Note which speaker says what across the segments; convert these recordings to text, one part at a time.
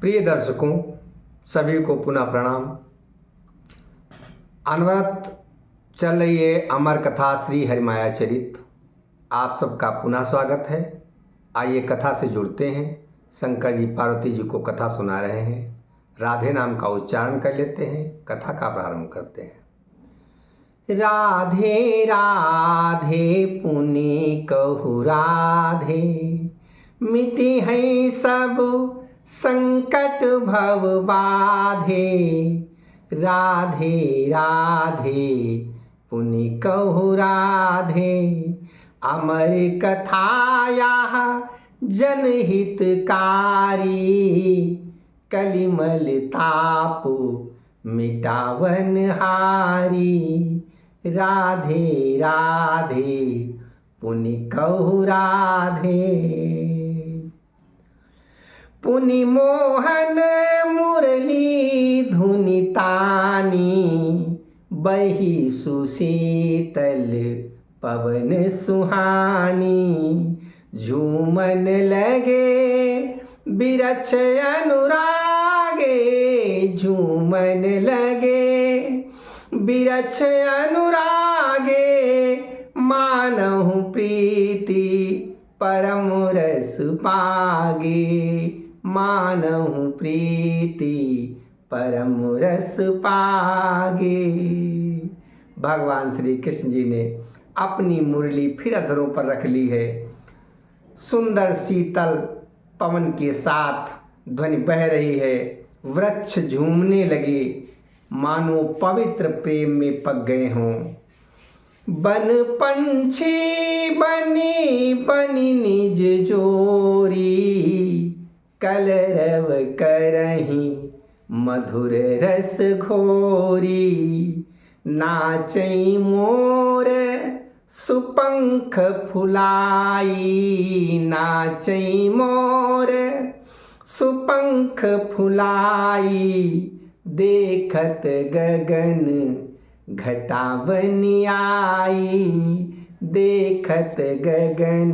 Speaker 1: प्रिय दर्शकों, सभी को पुनः प्रणाम। अनवरत चल रही है अमर कथा श्री हरिमाया चरित। आप सबका पुनः स्वागत है। आइए कथा से जुड़ते हैं। शंकर जी पार्वती जी को कथा सुना रहे हैं। राधे नाम का उच्चारण कर लेते हैं, कथा का प्रारंभ करते हैं। राधे राधे पुनि कहु राधे, मिटे हैं सब संकट भव बाधे। राधे राधे पुनि कहु राधे, अमर कथा यह जनहितकारी। कलिमल ताप मिटावन हारी। राधे राधे पुनि कहु राधे। पुनि मोहन मुरली धुनि तानी, बही सुशीतल पवन सुहानी। झूमन लगे बिरछ अनुरागे, झूमन लगे बिरछ अनुरागे। मानहु प्रीति परम रस पागे, मानहु प्रीति परम रस पागे। भगवान श्री कृष्ण जी ने अपनी मुरली फिर अधरों पर रख ली है। सुंदर शीतल पवन के साथ ध्वनि बह रही है। वृक्ष झूमने लगे, मानो पवित्र प्रेम में पक गए हों। बन पंछी बनी बनी निज जोरी, कलरव करहीं मधुर रस घोरी। नाचई मोर सुपंख फुलाई, नाचई मोर सुपंख फुलाई। देखत गगन घटा बनी आई, देखत गगन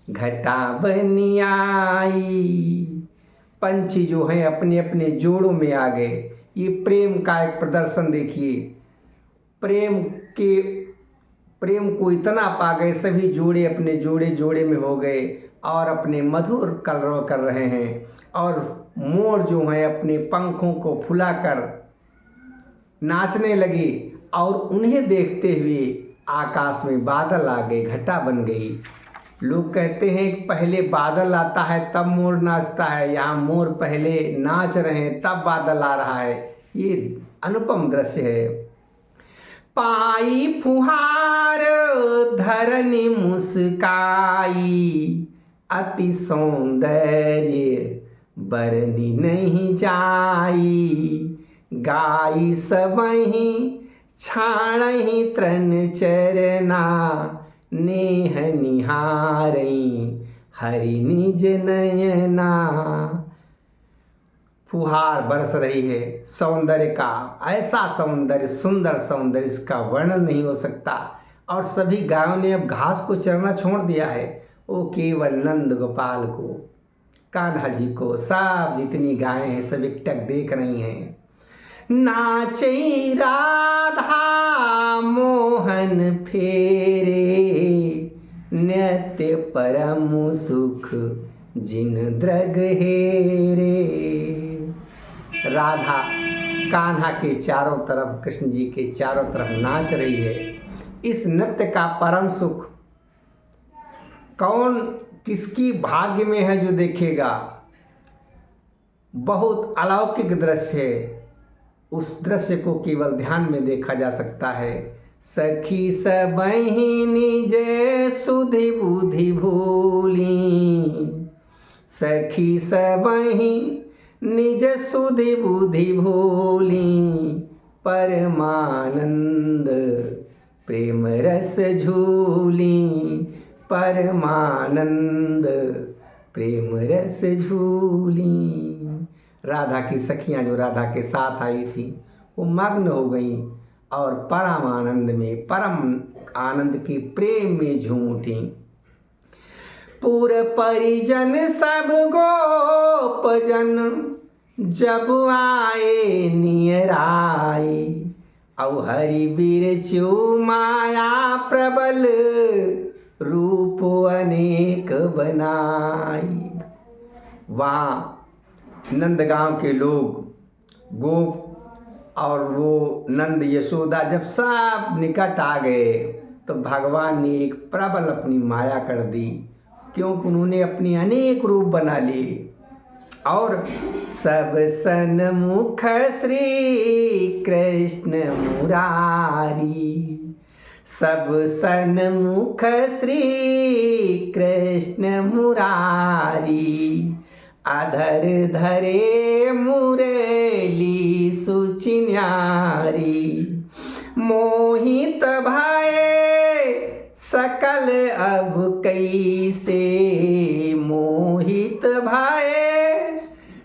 Speaker 1: घटा बनी आई। पंछी जो हैं अपने अपने जोड़ों में आ गए। ये प्रेम का एक प्रदर्शन देखिए। प्रेम को इतना पा गए, सभी जोड़े अपने जोड़े में हो गए और अपने मधुर कलरव कर रहे हैं। और मोर जो हैं अपने पंखों को फुलाकर नाचने लगे और उन्हें देखते हुए आकाश में बादल आ गए, घटा बन गई। लोग कहते हैं कि पहले बादल आता है तब मोर नाचता है, यहाँ मोर पहले नाच रहे हैं तब बादल आ रहा है। ये अनुपम दृश्य है। पाई फुहार धरनी मुस्काई, अति सौंदर्य बरनी नहीं जाई। गाई सबही छाणहि तृण चरना, नेह निहारई हरि निज नयना। फुहार बरस रही है सौंदर्य का, ऐसा सौंदर्य, सुंदर सौंदर्य, इसका वर्णन नहीं हो सकता। और सभी गायों ने अब घास को चरना छोड़ दिया है। वो केवल नंद गोपाल को, कान्हा जी को, सब जितनी गायें हैं सब एकटक देख रही हैं। नाचई राधा मोहन फेरे, नित्य परम सुख जिन द्रग हेरे। राधा कान्हा के चारों तरफ, कृष्ण जी के चारों तरफ नाच रही है। इस नृत्य का परम सुख कौन किसकी भाग्य में है जो देखेगा। बहुत अलौकिक दृश्य है। उस दृश्य को केवल ध्यान में देखा जा सकता है। सखी सबहि निज सुधि बुद्धि भूली, सखी सबहि निज सुधि बुद्धि भूली। परमानंद प्रेम रस झूली, परमानंद प्रेम रस झूली। राधा की सखियाँ जो राधा के साथ आई थी वो मग्न हो गईं और परम आनंद में, परम आनंद के प्रेम में झूम उठी। पुर परिजन सब गोपजन जब आए नियराए, औ हरि बिरचु माया प्रबल रूप अनेक बनाई। वहाँ नंदगांव के लोग गोप और वो नंद यशोदा जब सब निकट आ गए तो भगवान ने एक प्रबल अपनी माया कर दी, क्योंकि उन्होंने अपनी अनेक रूप बना लिए। और सब सन्मुख श्री कृष्ण मुरारी, सब सन्मुख श्री कृष्ण मुरारी, अधर धरे मुरली सुचिन्यारी। मोहित भये सकल अब कैसे, मोहित भये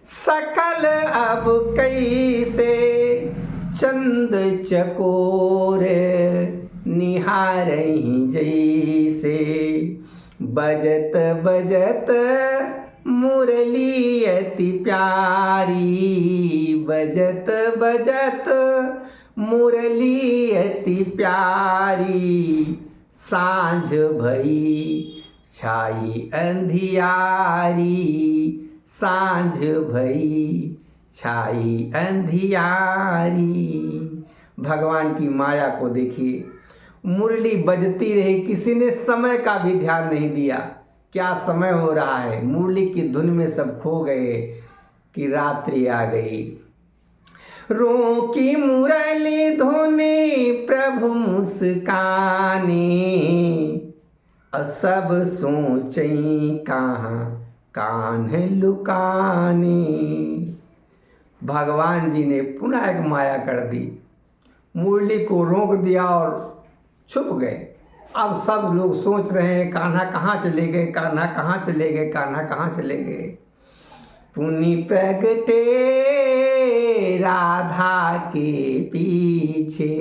Speaker 1: सकल अब कैसे, चंद चकोर निहारहि जैसे, बजत बजत मुरली अति प्यारी, बजत बजत मुरली अति प्यारी। सांझ भई छाई अंधियारी, सांझ भई छाई अंधियारी। भगवान की माया को देखिए, मुरली बजती रही, किसी ने समय का भी ध्यान नहीं दिया, क्या समय हो रहा है, मुरली की धुन में सब खो गए कि रात्रि आ गई। रोकी मुरली धुनी प्रभु मुस्काने, और सब सोचई कहाँ कान्ह लुकाने। भगवान जी ने पुनः एक माया कर दी, मुरली को रोक दिया और छुप गए। अब सब लोग सोच रहे हैं कान्हा कहाँ चले गए, कान्हा कहाँ चले गए, कान्हा कहाँ चले गए। पुनि प्रगटे राधा के पीछे,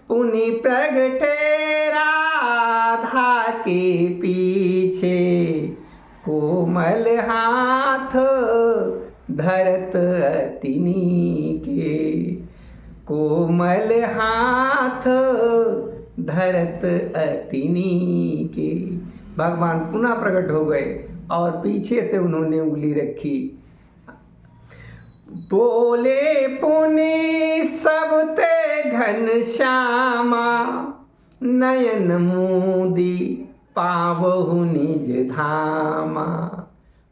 Speaker 1: पुनि प्रगटे राधा के पीछे, कोमल हाथ धरत अतिनी के, कोमल हाथ धरत अतिनी के। भगवान पुनः प्रकट हो गए और पीछे से उन्होंने उंगली रखी। बोले पुनि सब ते घन श्यामा, नयन मूदी पावहु निज धामा।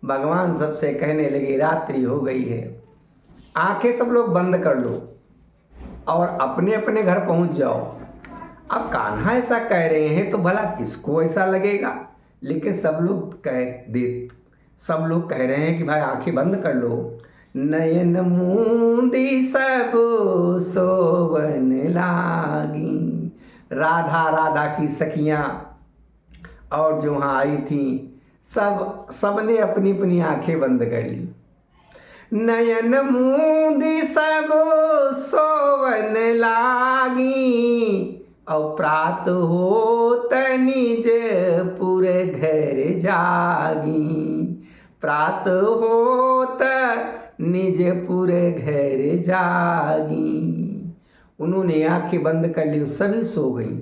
Speaker 1: भगवान सबसे कहने लगे रात्रि हो गई है, आंखें सब लोग बंद कर लो और अपने अपने घर पहुंच जाओ। अब कान्हा ऐसा कह रहे हैं तो भला किसको ऐसा लगेगा, लेकिन सब लोग कह रहे हैं कि भाई आंखें बंद कर लो। नयन मूंदी सब सोवन लागी, राधा राधा की सखियां और जो वहाँ आई थी सबने अपनी अपनी आंखें बंद कर ली। नयन मूंदी सब सोवन लागी, और प्रात होत निज पुर घर जागी, प्रात होत निज पुर घर जागी। उन्होंने आंखें बंद कर ली, सभी सो गई।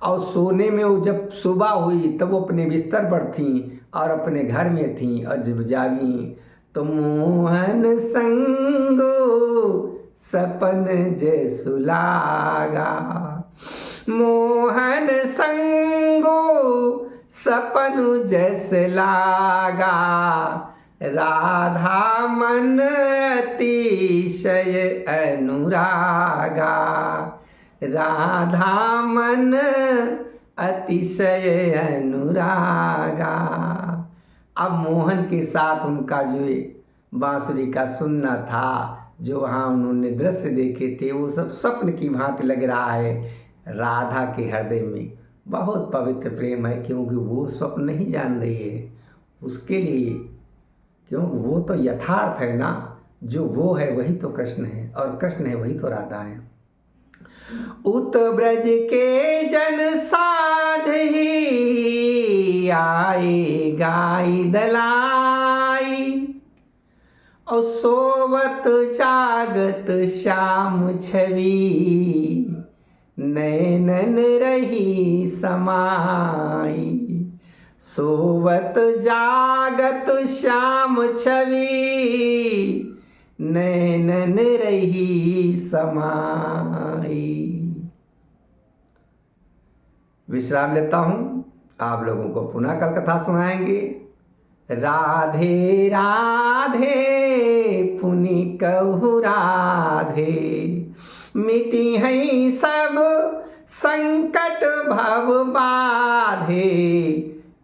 Speaker 1: और सोने में वो जब सुबह हुई तब वो अपने बिस्तर पर थीं और अपने घर में थीं, और जब जागी तो मोहन संगो सपन जैसु लागा, मोहन संगो सपनु जैस लागा। राधा मन अतिशय अनुरागा, राधा मन अतिशय अनुरागा। अब मोहन के साथ उनका जो बांसुरी का सुनना था, जो वहाँ उन्होंने दृश्य देखे थे, वो सब स्वप्न की भांति लग रहा है। राधा के हृदय में बहुत पवित्र प्रेम है, क्योंकि वो स्वप्न नहीं जान रही है उसके लिए, क्योंकि वो तो यथार्थ है ना, जो वो है वही तो कृष्ण है और कृष्ण है वही तो राधा है। उत ब्रज के जन साधहि आए गाई दलाई। और सोवत जागत श्याम छवि नैनन रही समाई। सोवत जागत श्याम छवि नैनन रही समाई। विश्राम लेता हूँ, आप लोगों को पुनः कल कथा सुनाएंगे। राधे राधे पुनि कहु राधे, मिटी है सब संकट भव बाधे।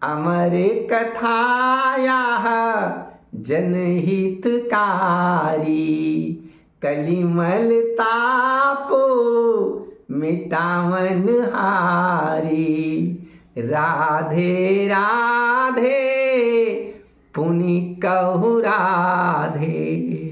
Speaker 1: अमर कथाया जनहितकारी, कलिमल ताप मिटावन हारी। राधे राधे पुनि कहु राधे।